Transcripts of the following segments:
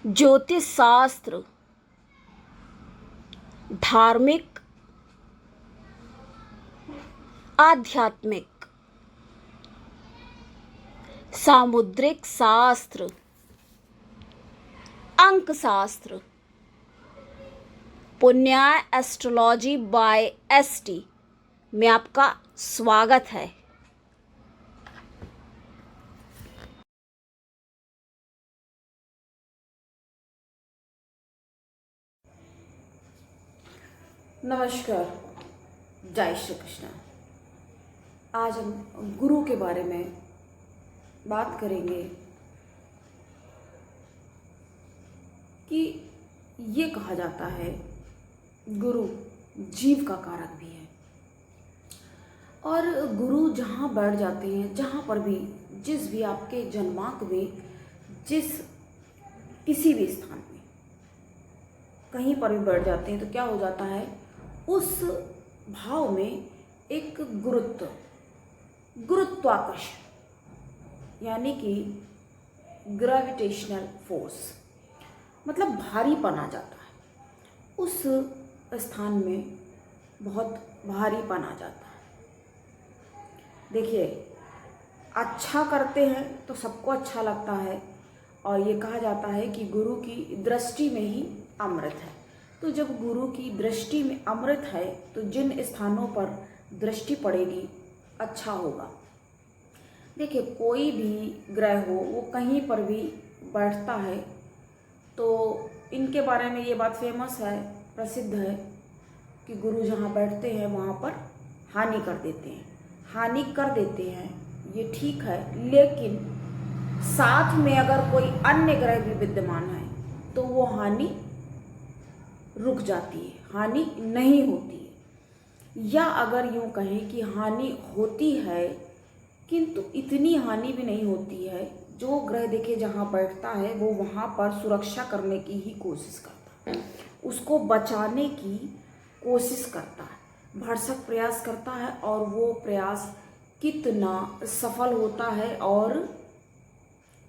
ज्योतिष शास्त्र, धार्मिक, आध्यात्मिक, सामुद्रिक शास्त्र, अंक शास्त्र, पुण्याय एस्ट्रोलॉजी बाय एसटी में आपका स्वागत है। नमस्कार, जय श्री कृष्ण। आज हम गुरु के बारे में बात करेंगे कि ये कहा जाता है गुरु जीव का कारक भी है और गुरु जहाँ बैठ जाते हैं, जहाँ पर भी, जिस भी आपके जन्मांक में, जिस किसी भी स्थान में कहीं पर भी बैठ जाते हैं तो क्या हो जाता है, उस भाव में एक गुरुत्वाकर्षण यानी कि ग्रेविटेशनल फोर्स, मतलब भारीपन आ जाता है। उस स्थान में बहुत भारीपन आ जाता है। देखिए, अच्छा करते हैं तो सबको अच्छा लगता है और ये कहा जाता है कि गुरु की दृष्टि में ही अमृत है। तो जब गुरु की दृष्टि में अमृत है तो जिन स्थानों पर दृष्टि पड़ेगी अच्छा होगा। देखिए, कोई भी ग्रह हो वो कहीं पर भी बैठता है तो इनके बारे में ये बात फेमस है, प्रसिद्ध है कि गुरु जहाँ बैठते हैं वहाँ पर हानि कर देते हैं। हानि कर देते हैं ये ठीक है, लेकिन साथ में अगर कोई अन्य ग्रह भी विद्यमान है तो वो हानि रुक जाती है, हानि नहीं होती है। या अगर यूँ कहें कि हानि होती है किंतु इतनी हानि भी नहीं होती है। जो ग्रह देखे जहाँ बैठता है वो वहाँ पर सुरक्षा करने की ही कोशिश करता है, उसको बचाने की कोशिश करता है, भरसक प्रयास करता है। और वो प्रयास कितना सफल होता है और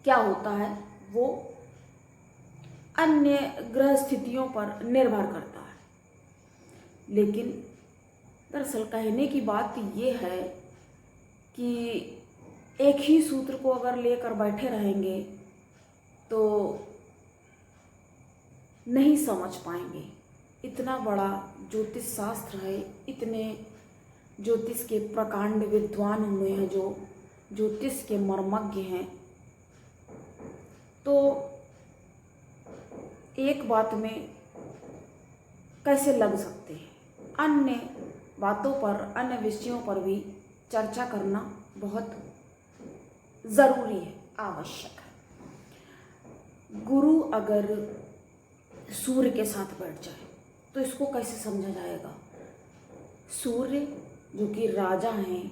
क्या होता है वो अन्य ग्रह स्थितियों पर निर्भर करता है। लेकिन दरअसल कहने की बात ये है कि एक ही सूत्र को अगर लेकर बैठे रहेंगे तो नहीं समझ पाएंगे। इतना बड़ा ज्योतिष शास्त्र है, इतने ज्योतिष के प्रकांड विद्वान हुए हैं जो ज्योतिष के मर्मज्ञ हैं, तो एक बात में कैसे लग सकते हैं। अन्य बातों पर, अन्य विषयों पर भी चर्चा करना बहुत ज़रूरी है, आवश्यक है। गुरु अगर सूर्य के साथ बैठ जाए तो इसको कैसे समझा जाएगा। सूर्य जो कि राजा हैं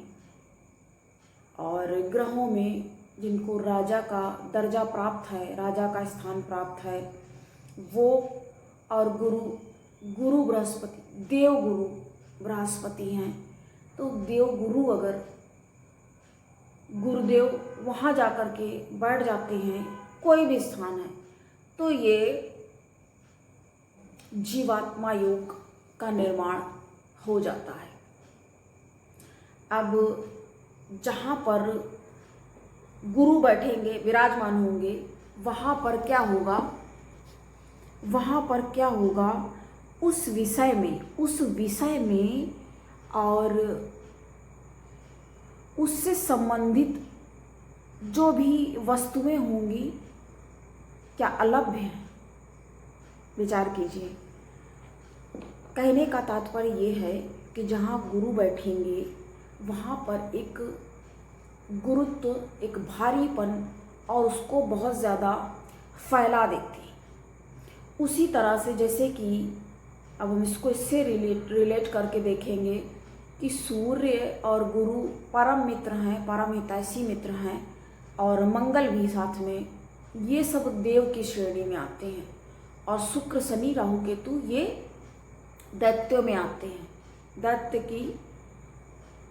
और ग्रहों में जिनको राजा का दर्जा प्राप्त है, राजा का स्थान प्राप्त है, वो और गुरु बृहस्पति, देव गुरु बृहस्पति हैं। तो देव गुरु अगर गुरुदेव वहाँ जाकर के बैठ जाते हैं, कोई भी स्थान है, तो ये जीवात्मा योग का निर्माण हो जाता है। अब जहाँ पर गुरु बैठेंगे, विराजमान होंगे, वहाँ पर क्या होगा, वहाँ पर क्या होगा, उस विषय में और उससे संबंधित जो भी वस्तुएं होंगी क्या अलभ्य हैं। विचार कीजिए। कहने का तात्पर्य ये है कि जहाँ गुरु बैठेंगे वहाँ पर एक गुरुत्व, एक भारीपन और उसको बहुत ज़्यादा फैला देती है। उसी तरह से जैसे कि अब हम इसको इससे रिलेट करके देखेंगे कि सूर्य और गुरु परम मित्र हैं, परम हितैषी मित्र हैं और मंगल भी साथ में, ये सब देव की श्रेणी में आते हैं। और शुक्र, शनि, राहु, केतु ये दैत्यों में आते हैं, दैत्य की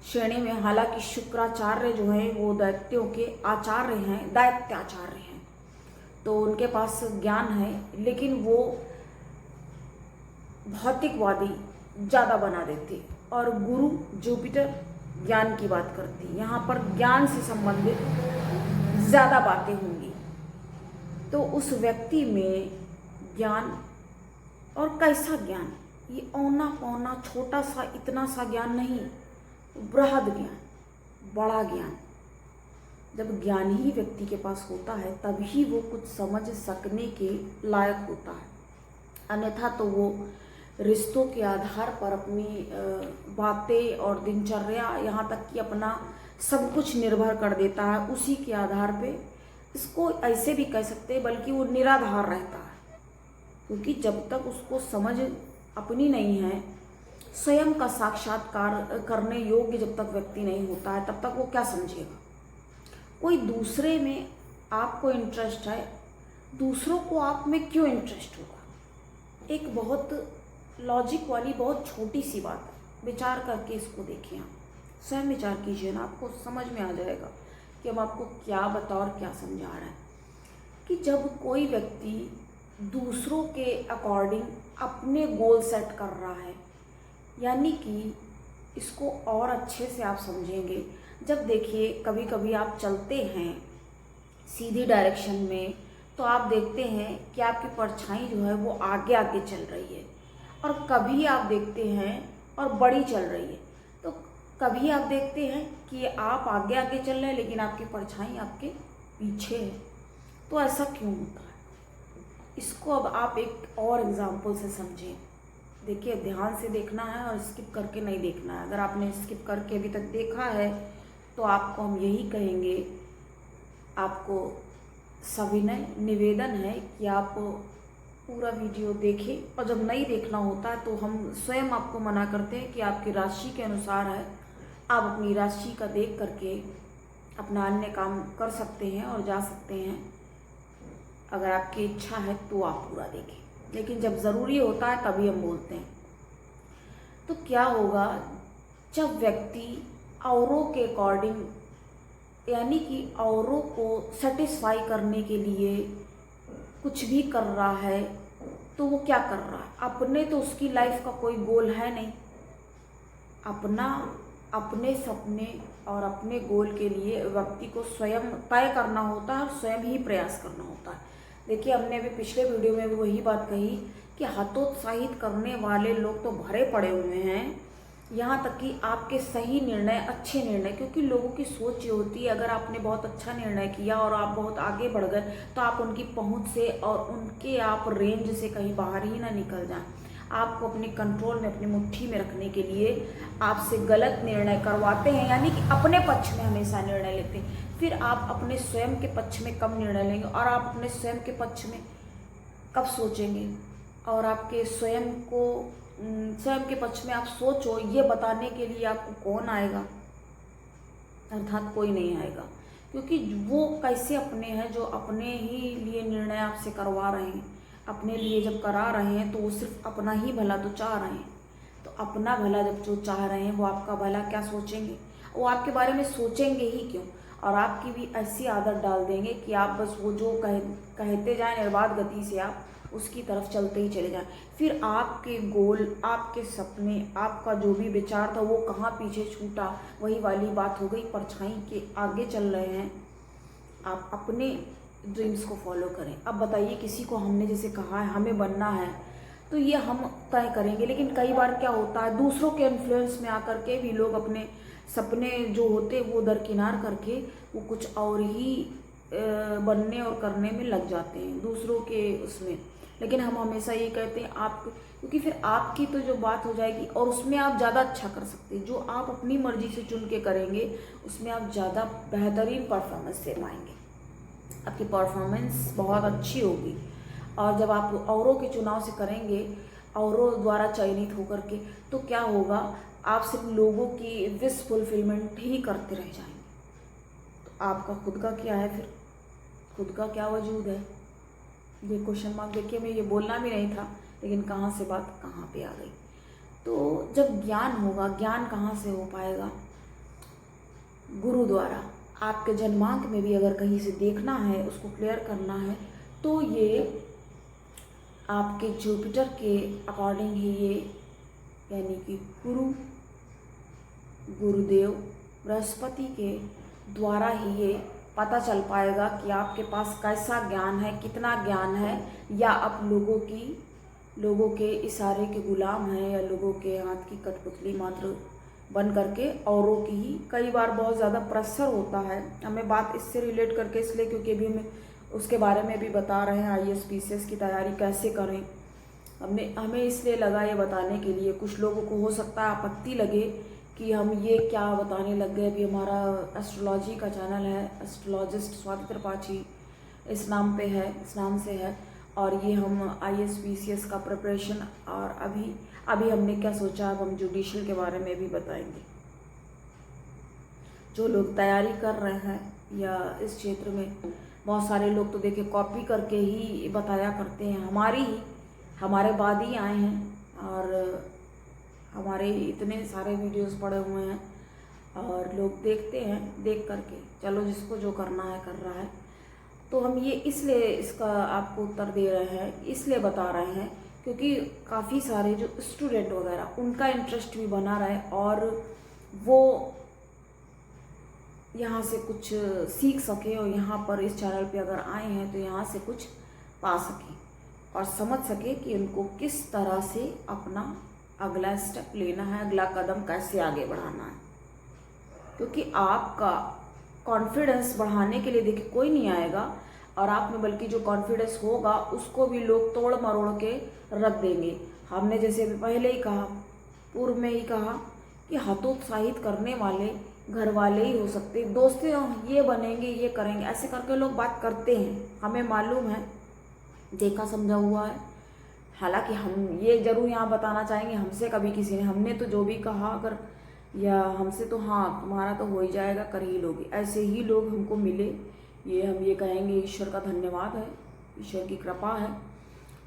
श्रेणी में। हालांकि शुक्राचार्य जो हैं वो दैत्यों के आचार्य हैं, दैत्याचार्य हैं। तो उनके पास ज्ञान है, लेकिन वो भौतिकवादी ज़्यादा बना देते। और गुरु जुपिटर ज्ञान की बात करती, यहाँ पर ज्ञान से संबंधित ज़्यादा बातें होंगी। तो उस व्यक्ति में ज्ञान, और कैसा ज्ञान, ये औना पौना छोटा सा इतना सा ज्ञान नहीं, बृहद ज्ञान, बड़ा ज्ञान। जब ज्ञान ही व्यक्ति के पास होता है तभी वो कुछ समझ सकने के लायक होता है, अन्यथा तो वो रिश्तों के आधार पर अपनी बातें और दिनचर्या, यहाँ तक कि अपना सब कुछ निर्भर कर देता है उसी के आधार पे। इसको ऐसे भी कह सकते हैं, बल्कि वो निराधार रहता है, क्योंकि जब तक उसको समझ अपनी नहीं है, स्वयं का साक्षात्कार करने योग्य जब तक व्यक्ति नहीं होता है, तब तक वो क्या समझेगा। कोई दूसरे में आपको इंटरेस्ट है, दूसरों को आप में क्यों इंटरेस्ट होगा। एक बहुत लॉजिक वाली बहुत छोटी सी बात है, विचार करके इसको देखिए, आप स्वयं विचार कीजिए ना, आपको समझ में आ जाएगा कि हम आपको क्या बता और क्या समझा रहे हैं। कि जब कोई व्यक्ति दूसरों के अकॉर्डिंग अपने गोल सेट कर रहा है, यानी कि इसको और अच्छे से आप समझेंगे। जब देखिए कभी कभी आप चलते हैं सीधी डायरेक्शन में, तो आप देखते हैं कि आपकी परछाई जो है वो आगे आगे चल रही है, और कभी आप देखते हैं और बड़ी चल रही है। तो कभी आप देखते हैं कि आप आगे आगे चल रहे हैं लेकिन आपकी परछाई आपके पीछे है। तो ऐसा क्यों होता है, इसको अब आप एक और एग्जाम्पल से समझें। देखिए ध्यान से देखना है और स्किप करके नहीं देखना है। अगर आपने स्किप करके अभी तक देखा है तो आपको हम यही कहेंगे, आपको सविनय निवेदन है कि आप पूरा वीडियो देखें, और जब नहीं देखना होता है तो हम स्वयं आपको मना करते हैं कि आपकी राशि के अनुसार है, आप अपनी राशि का देख करके अपना अन्य काम कर सकते हैं और जा सकते हैं। अगर आपकी इच्छा है तो आप पूरा देखें, लेकिन जब ज़रूरी होता है तभी हम बोलते हैं। तो क्या होगा जब व्यक्ति औरों के अकॉर्डिंग, यानी कि औरों को सेटिस्फाई करने के लिए कुछ भी कर रहा है, तो वो क्या कर रहा है, अपने तो उसकी लाइफ का कोई गोल है नहीं। अपने सपने और अपने गोल के लिए व्यक्ति को स्वयं तय करना होता है और स्वयं ही प्रयास करना होता है। देखिए हमने अभी पिछले वीडियो में भी वही बात कही कि हतोत्साहित करने वाले लोग तो भरे पड़े हुए हैं, यहाँ तक कि आपके सही निर्णय, अच्छे निर्णय, क्योंकि लोगों की सोच ये होती है अगर आपने बहुत अच्छा निर्णय किया और आप बहुत आगे बढ़ गए तो आप उनकी पहुँच से और उनके आप रेंज से कहीं बाहर ही ना निकल जाएं। आपको अपने कंट्रोल में, अपनी मुट्ठी में रखने के लिए आपसे गलत निर्णय करवाते हैं, यानी कि अपने पक्ष में हमेशा निर्णय लेते हैं। फिर आप अपने स्वयं के पक्ष में कब निर्णय लेंगे, और आप अपने स्वयं के पक्ष में कब सोचेंगे, और आपके स्वयं के पक्ष में आप सोचो ये बताने के लिए आपको कौन आएगा, अर्थात कोई नहीं आएगा। क्योंकि वो कैसे अपने हैं जो अपने ही लिए निर्णय आपसे करवा रहे हैं। अपने लिए जब करा रहे हैं तो वो सिर्फ अपना ही भला तो चाह रहे हैं। तो अपना भला जब जो चाह रहे हैं वो आपका भला क्या सोचेंगे, वो आपके बारे में सोचेंगे ही क्यों, और आपकी भी ऐसी आदत डाल देंगे कि आप बस वो जो कहते जाएं निर्बाध गति से आप उसकी तरफ चलते ही चले जाएं। फिर आपके गोल, आपके सपने, आपका जो भी विचार था वो कहाँ पीछे छूटा, वही वाली बात हो गई, परछाई के आगे चल रहे हैं। आप अपने ड्रीम्स को फॉलो करें। अब बताइए किसी को हमने जैसे कहा है हमें बनना है तो ये हम तय करेंगे, लेकिन कई बार क्या होता है दूसरों के इन्फ्लुएंस में आकर के भी लोग अपने सपने जो होते वो दरकिनार करके वो कुछ और ही बनने और करने में लग जाते हैं दूसरों के उसमें। लेकिन हम हमेशा ये कहते हैं आप, क्योंकि फिर आपकी तो जो बात हो जाएगी और उसमें आप ज़्यादा अच्छा कर सकते हैं। जो आप अपनी मर्जी से चुन के करेंगे उसमें आप ज़्यादा बेहतरीन परफॉर्मेंस दे पाएंगे, आपकी परफॉर्मेंस बहुत अच्छी होगी। और जब आप औरों के चुनाव से करेंगे, औरों द्वारा चयनित होकर के, तो क्या होगा, आप सिर्फ लोगों की विश फुलफिलमेंट ही करते रह जाएंगे। तो आपका खुद का क्या है, फिर खुद का क्या वजूद है, ये क्वेश्चन मार्क। देखिए मैं ये बोलना भी नहीं था, लेकिन कहाँ से बात कहाँ पे आ गई। तो जब ज्ञान होगा, ज्ञान कहाँ से हो पाएगा, गुरु द्वारा। आपके जन्मांक में भी अगर कहीं से देखना है, उसको क्लियर करना है, तो ये आपके जुपिटर के अकॉर्डिंग ही ये, यानी कि गुरुदेव बृहस्पति के द्वारा ही ये पता चल पाएगा कि आपके पास कैसा ज्ञान है, कितना ज्ञान है, या आप लोगों के इशारे के गुलाम हैं, या लोगों के हाथ की कठपुतली मात्र बन करके औरों की ही। कई बार बहुत ज़्यादा प्रेशर होता है हमें, बात इससे रिलेट करके इसलिए क्योंकि अभी हमें उसके बारे में भी बता रहे हैं, IAS PCS की तैयारी कैसे करें। हमें इसलिए लगा ये बताने के लिए। कुछ लोगों को हो सकता है आपत्ति लगे कि हम ये क्या बताने लग गए। अभी हमारा एस्ट्रोलॉजी का चैनल है, एस्ट्रोलॉजिस्ट स्वाति त्रिपाठी इस नाम से है, और ये हम IAS PCS का प्रिपरेशन, और अभी हमने क्या सोचा, अब हम जुडिशल के बारे में भी बताएंगे। जो लोग तैयारी कर रहे हैं या इस क्षेत्र में, बहुत सारे लोग तो देखिए कॉपी करके ही बताया करते हैं, हमारे बाद ही आए हैं, और हमारे इतने सारे वीडियोस पड़े हुए हैं, और लोग देखते हैं, देख करके चलो जिसको जो करना है कर रहा है। तो हम ये इसलिए इसका आपको उत्तर दे रहे हैं, इसलिए बता रहे हैं क्योंकि काफ़ी सारे जो स्टूडेंट वगैरह उनका इंटरेस्ट भी बना रहे, और वो यहाँ से कुछ सीख सके, और यहाँ पर इस चैनल पे अगर आए हैं तो यहाँ से कुछ पा सके और समझ सके कि उनको किस तरह से अपना अगला स्टेप लेना है, अगला कदम कैसे आगे बढ़ाना है। क्योंकि आपका कॉन्फिडेंस बढ़ाने के लिए देखिए कोई नहीं आएगा, और आप में बल्कि जो कॉन्फिडेंस होगा उसको भी लोग तोड़ मरोड़ के रख देंगे। हमने जैसे अभी पहले ही कहा, पूर्व में ही कहा कि हतोत्साहित करने वाले घर वाले ही हो सकते, दोस्तें ये बनेंगे, ये करेंगे, ऐसे करके लोग बात करते हैं। हमें मालूम है, देखा समझा हुआ है। हालांकि हम ये जरूर यहाँ बताना चाहेंगे, हमसे कभी किसी ने, हमने तो जो भी कहा अगर, या हमसे तो हाँ तुम्हारा तो हो ही जाएगा, कर ही लोगे, ऐसे ही लोग हमको मिले, ये हम ये कहेंगे ईश्वर का धन्यवाद है, ईश्वर की कृपा है,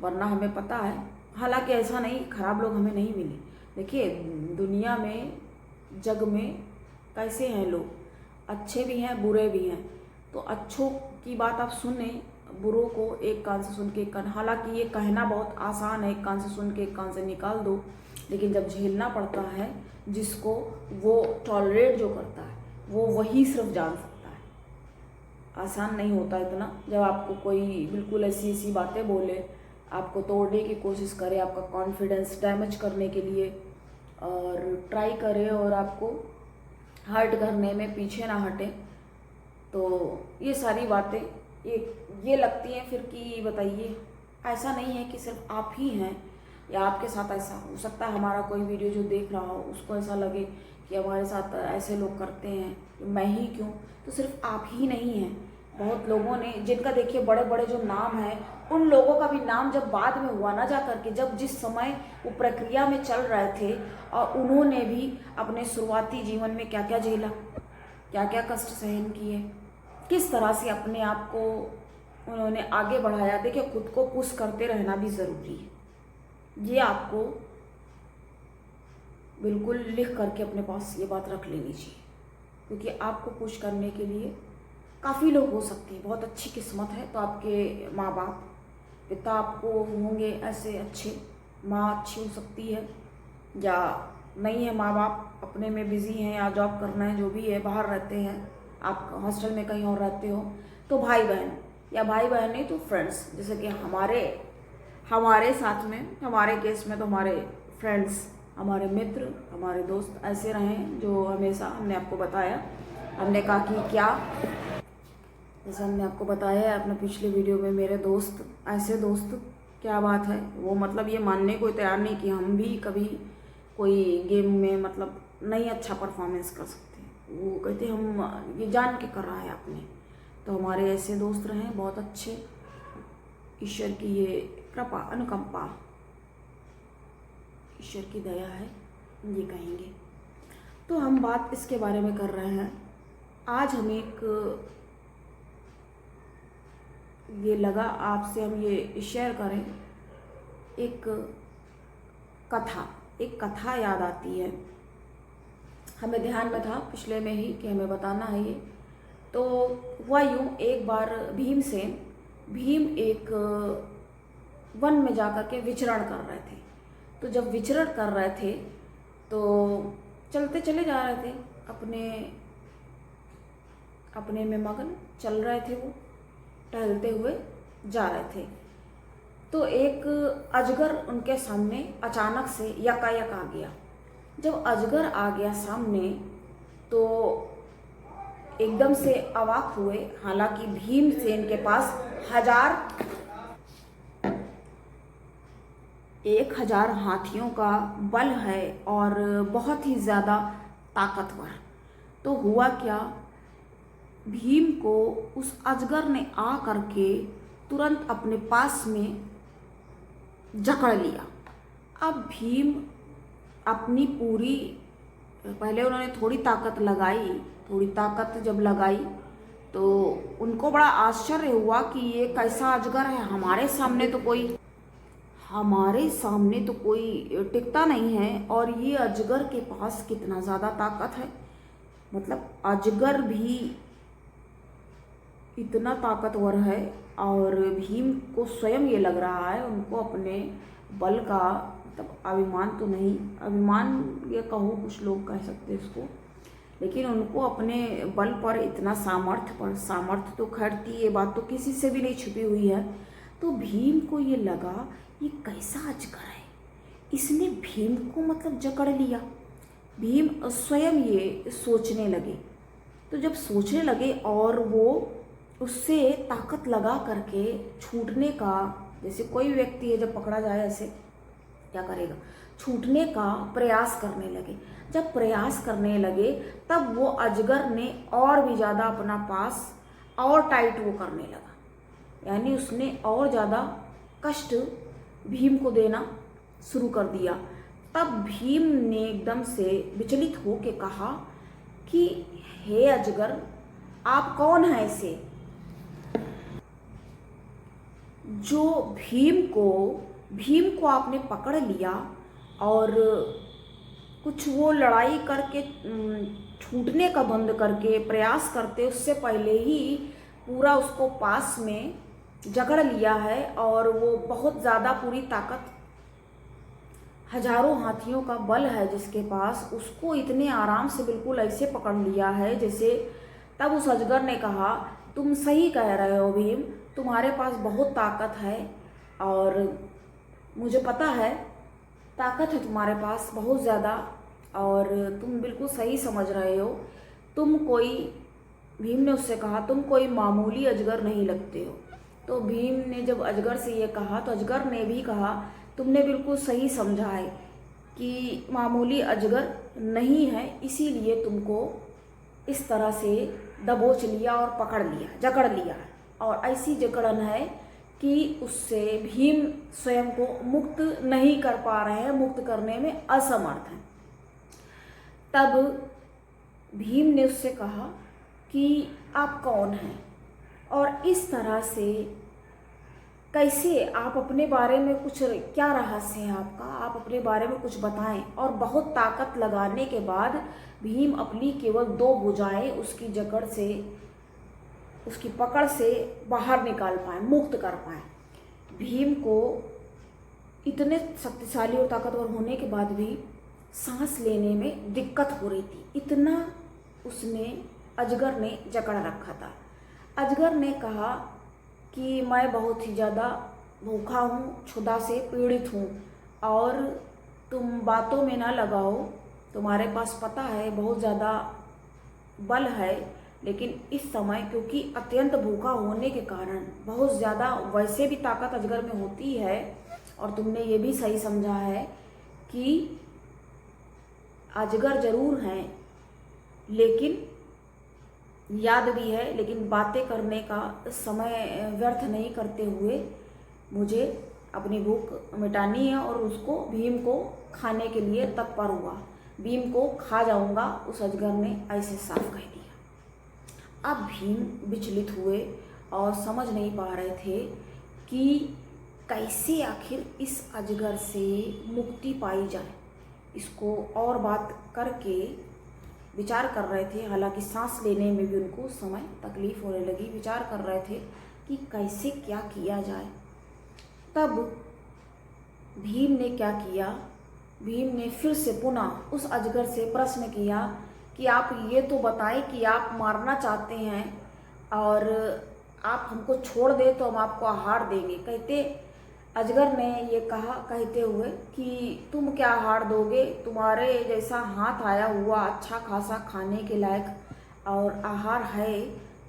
वरना हमें पता है। हालांकि ऐसा नहीं खराब लोग हमें नहीं मिले। देखिए दुनिया में, जग में कैसे हैं लोग, अच्छे भी हैं बुरे भी हैं। तो अच्छों की बात आप सुने, बुरों को एक कान से सुन के एक कान, हालांकि ये कहना बहुत आसान है, एक कान से सुन के एक कान से निकाल दो, लेकिन जब झेलना पड़ता है जिसको, वो टॉलरेट जो करता है वो वही सिर्फ जान सकता है। आसान नहीं होता इतना। जब आपको कोई बिल्कुल ऐसी बातें बोले, आपको तोड़ने की कोशिश करे, आपका कॉन्फिडेंस डैमेज करने के लिए और ट्राई करे, और आपको हर्ट करने में पीछे ना हटे, तो ये सारी बातें ये लगती हैं फिर कि बताइए, ऐसा नहीं है कि सिर्फ आप ही हैं या आपके साथ ऐसा हो सकता है। हमारा कोई वीडियो जो देख रहा हो उसको ऐसा लगे कि हमारे साथ ऐसे लोग करते हैं, मैं ही क्यों, तो सिर्फ आप ही नहीं हैं। बहुत लोगों ने, जिनका देखिए बड़े बड़े जो नाम हैं, उन लोगों का भी नाम जब बाद में हुआ ना, जा करके जब जिस समय वो प्रक्रिया में चल रहे थे, और उन्होंने भी अपने शुरुआती जीवन में क्या क्या झेला, क्या क्या कष्ट सहन किए, किस तरह से अपने आप को उन्होंने आगे बढ़ाया। देखिए खुद को पुश करते रहना भी ज़रूरी है, ये आपको बिल्कुल लिख करके अपने पास ये बात रख लेनी चाहिए, क्योंकि आपको पुश करने के लिए काफ़ी लोग हो सकते हैं। बहुत अच्छी किस्मत है तो आपके माँ बाप, पिता आपको होंगे ऐसे अच्छे, माँ अच्छी हो सकती है, या नहीं है माँ बाप अपने में बिज़ी हैं या जॉब करना है, जो भी है, बाहर रहते हैं, आप हॉस्टल में कहीं और रहते हो, तो भाई बहन, या भाई बहन नहीं तो फ्रेंड्स, जैसे कि हमारे साथ में, हमारे केस में तो हमारे फ्रेंड्स, हमारे मित्र, हमारे दोस्त ऐसे रहें जो हमेशा, हमने आपको बताया, हमने कहा कि क्या, जैसे हमने आपको बताया है अपने पिछले वीडियो में, मेरे दोस्त, ऐसे दोस्त, क्या बात है, वो मतलब ये मानने को तैयार नहीं कि हम भी कभी कोई गेम में मतलब नहीं अच्छा परफॉर्मेंस कर सकते। वो कहते हम ये जान के कर रहा है आपने। तो हमारे ऐसे दोस्त रहें बहुत अच्छे, ईश्वर की ये कृपा, अनुकंपा, ईश्वर की दया है, ये कहेंगे। तो हम बात इसके बारे में कर रहे हैं। आज हम ये लगा आपसे हम ये शेयर करें, एक कथा याद आती है, हमें ध्यान में था पिछले में ही कि हमें बताना है ये। तो हुआ यूँ, एक बार भीमसेन भीम एक वन में जाकर के विचरण कर रहे थे। तो जब विचरण कर रहे थे तो चलते चले जा रहे थे, अपने में मगन चल रहे थे, वो टहलते हुए जा रहे थे। तो एक अजगर उनके सामने अचानक से यकायक आ गया। जब अजगर आ गया सामने तो एकदम से अवाक हुए। हालांकि भीमसेन के पास 1000 हाथियों का बल है और बहुत ही ज़्यादा ताकतवर। तो हुआ क्या, भीम को उस अजगर ने आ करके तुरंत अपने पास में जकड़ लिया। अब भीम अपनी पूरी, पहले उन्होंने थोड़ी ताकत लगाई, थोड़ी ताकत जब लगाई तो उनको बड़ा आश्चर्य हुआ कि ये कैसा अजगर है, हमारे सामने तो कोई टिकता नहीं है। और ये अजगर के पास कितना ज़्यादा ताकत है, मतलब अजगर भी इतना ताकतवर है। और भीम को स्वयं ये लग रहा है, उनको अपने बल का, मतलब अभिमान तो नहीं, अभिमान ये कहो, कुछ लोग कह सकते हैं इसको, लेकिन उनको अपने बल पर इतना सामर्थ्य तो खैर थी, ये बात तो किसी से भी नहीं छुपी हुई है। तो भीम को ये लगा ये कैसा अजगर है, इसने भीम को मतलब जकड़ लिया। भीम स्वयं ये सोचने लगे। तो जब सोचने लगे और वो उससे ताकत लगा करके छूटने का, जैसे कोई व्यक्ति है जब पकड़ा जाए ऐसे क्या करेगा, छूटने का प्रयास करने लगे। जब प्रयास करने लगे तब वो अजगर ने और भी ज़्यादा अपना पास और टाइट वो करने लगा, यानी उसने और ज़्यादा कष्ट भीम को देना शुरू कर दिया। तब भीम ने एकदम से विचलित हो के कहा कि हे अजगर, आप कौन हैं ऐसे जो भीम को आपने पकड़ लिया और कुछ वो लड़ाई करके छूटने का बंद करके प्रयास करते उससे पहले ही पूरा उसको पास में जकड़ लिया है। और वो बहुत ज़्यादा पूरी ताकत, हजारों हाथियों का बल है जिसके पास, उसको इतने आराम से बिल्कुल ऐसे पकड़ लिया है जैसे। तब उस अजगर ने कहा, तुम सही कह रहे हो भीम, तुम्हारे पास बहुत ताकत है और मुझे पता है ताकत है तुम्हारे पास बहुत ज़्यादा, और तुम बिल्कुल सही समझ रहे हो। भीम ने उससे कहा, तुम कोई मामूली अजगर नहीं लगते हो। तो भीम ने जब अजगर से ये कहा तो अजगर ने भी कहा, तुमने बिल्कुल सही समझा है कि मामूली अजगर नहीं है, इसीलिए तुमको इस तरह से दबोच लिया और पकड़ लिया, जकड़ लिया है। और ऐसी जकड़न है कि उससे भीम स्वयं को मुक्त नहीं कर पा रहे हैं, मुक्त करने में असमर्थ हैं। तब भीम ने उससे कहा कि आप कौन हैं और इस तरह से कैसे, आप अपने बारे में कुछ, क्या रहस्य है आपका, आप अपने बारे में कुछ बताएं। और बहुत ताकत लगाने के बाद भीम अपनी केवल 2 भुजाएं उसकी जकड़ से, उसकी पकड़ से बाहर निकाल पाए, मुक्त कर पाए। भीम को इतने शक्तिशाली और ताकतवर होने के बाद भी सांस लेने में दिक्कत हो रही थी, इतना उसने, अजगर ने जकड़ रखा था। अजगर ने कहा कि मैं बहुत ही ज़्यादा भूखा हूँ, क्षुधा से पीड़ित हूँ और तुम बातों में ना लगाओ, तुम्हारे पास पता है बहुत ज़्यादा बल है, लेकिन इस समय क्योंकि अत्यंत भूखा होने के कारण बहुत ज़्यादा, वैसे भी ताकत अजगर में होती है और तुमने ये भी सही समझा है कि अजगर ज़रूर हैं लेकिन याद भी है, लेकिन बातें करने का समय व्यर्थ नहीं करते हुए मुझे अपनी भूख मिटानी है और उसको, भीम को खाने के लिए तत्पर हुआ। भीम को खा जाऊंगा, उस अजगर ने ऐसे साफ कह दिया। अब भीम विचलित हुए और समझ नहीं पा रहे थे कि कैसे आखिर इस अजगर से मुक्ति पाई जाए। इसको और बात करके विचार कर रहे थे, हालांकि सांस लेने में भी उनको समय तकलीफ होने लगी। विचार कर रहे थे कि कैसे क्या किया जाए। तब भीम ने क्या किया, भीम ने फिर से पुनः उस अजगर से प्रश्न किया कि आप ये तो बताएं कि आप मारना चाहते हैं और आप हमको छोड़ दे तो हम आपको आहार देंगे। कहते अजगर ने ये कहा कहते हुए कि तुम क्या आहार दोगे, तुम्हारे जैसा हाथ आया हुआ अच्छा खासा खाने के लायक और आहार है,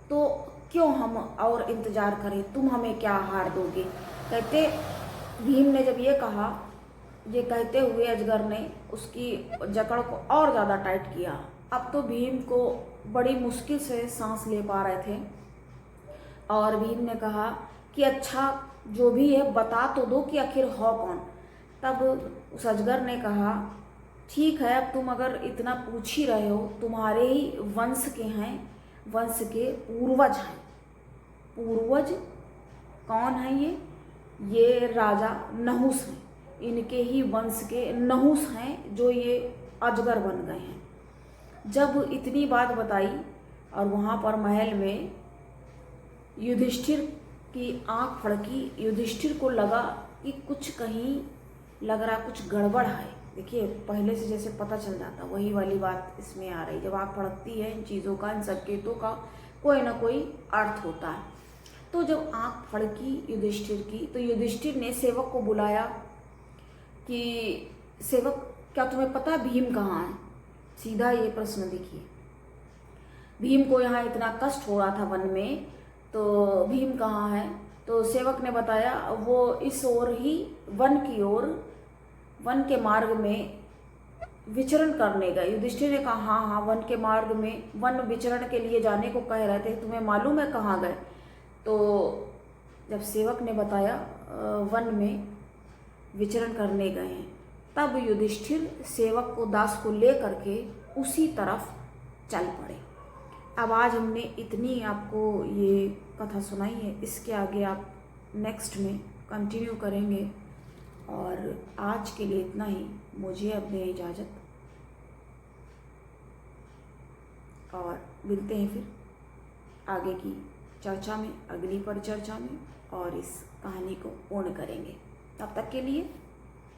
तो क्यों हम और इंतज़ार करें, तुम हमें क्या आहार दोगे। कहते भीम ने जब ये कहा, ये कहते हुए अजगर ने उसकी जकड़ को और ज़्यादा टाइट किया। अब तो भीम को बड़ी मुश्किल से सांस ले पा रहे थे और भीम ने कहा कि अच्छा जो भी है बता तो दो कि आखिर हो कौन। तब उस अजगर ने कहा ठीक है, अब तुम अगर इतना पूछ ही रहे हो, तुम्हारे ही वंश के हैं, वंश के पूर्वज हैं। पूर्वज कौन है ये राजा नहुस हैं, इनके ही वंश के नहुस हैं जो ये अजगर बन गए हैं। जब इतनी बात बताई और वहाँ पर महल में युधिष्ठिर की आंख फड़की, युधिष्ठिर को लगा कि कुछ कहीं लग रहा, कुछ गड़बड़ है। देखिए पहले से जैसे पता चल जाता, वही वाली बात इसमें आ रही। जब आंख फड़कती है इन चीज़ों का, इन संकेतों का कोई ना कोई अर्थ होता है। तो जब आंख फड़की युधिष्ठिर की, तो युधिष्ठिर ने सेवक को बुलाया कि सेवक क्या तुम्हें पता भीम कहाँ है। सीधा ये प्रश्न देखिए, भीम को यहाँ इतना कष्ट हो रहा था वन में, तो भीम कहाँ है। तो सेवक ने बताया वो इस ओर ही वन की ओर, वन के मार्ग में विचरण करने गए। युधिष्ठिर ने कहा हाँ हाँ वन के मार्ग में, वन विचरण के लिए जाने को कह रहे थे, तुम्हें मालूम है कहाँ गए। तो जब सेवक ने बताया वन में विचरण करने गए हैं, तब युधिष्ठिर सेवक को, दास को ले करके उसी तरफ चल पड़े। अब आज हमने इतनी आपको ये कथा सुनाई है, इसके आगे आप नेक्स्ट में कंटिन्यू करेंगे। और आज के लिए इतना ही, मुझे अब दें इजाज़त और मिलते हैं फिर आगे की चर्चा में, अगली परिचर्चा में, और इस कहानी को पूर्ण करेंगे। तब तक के लिए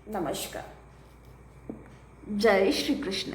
नमस्कार। जय श्री कृष्ण।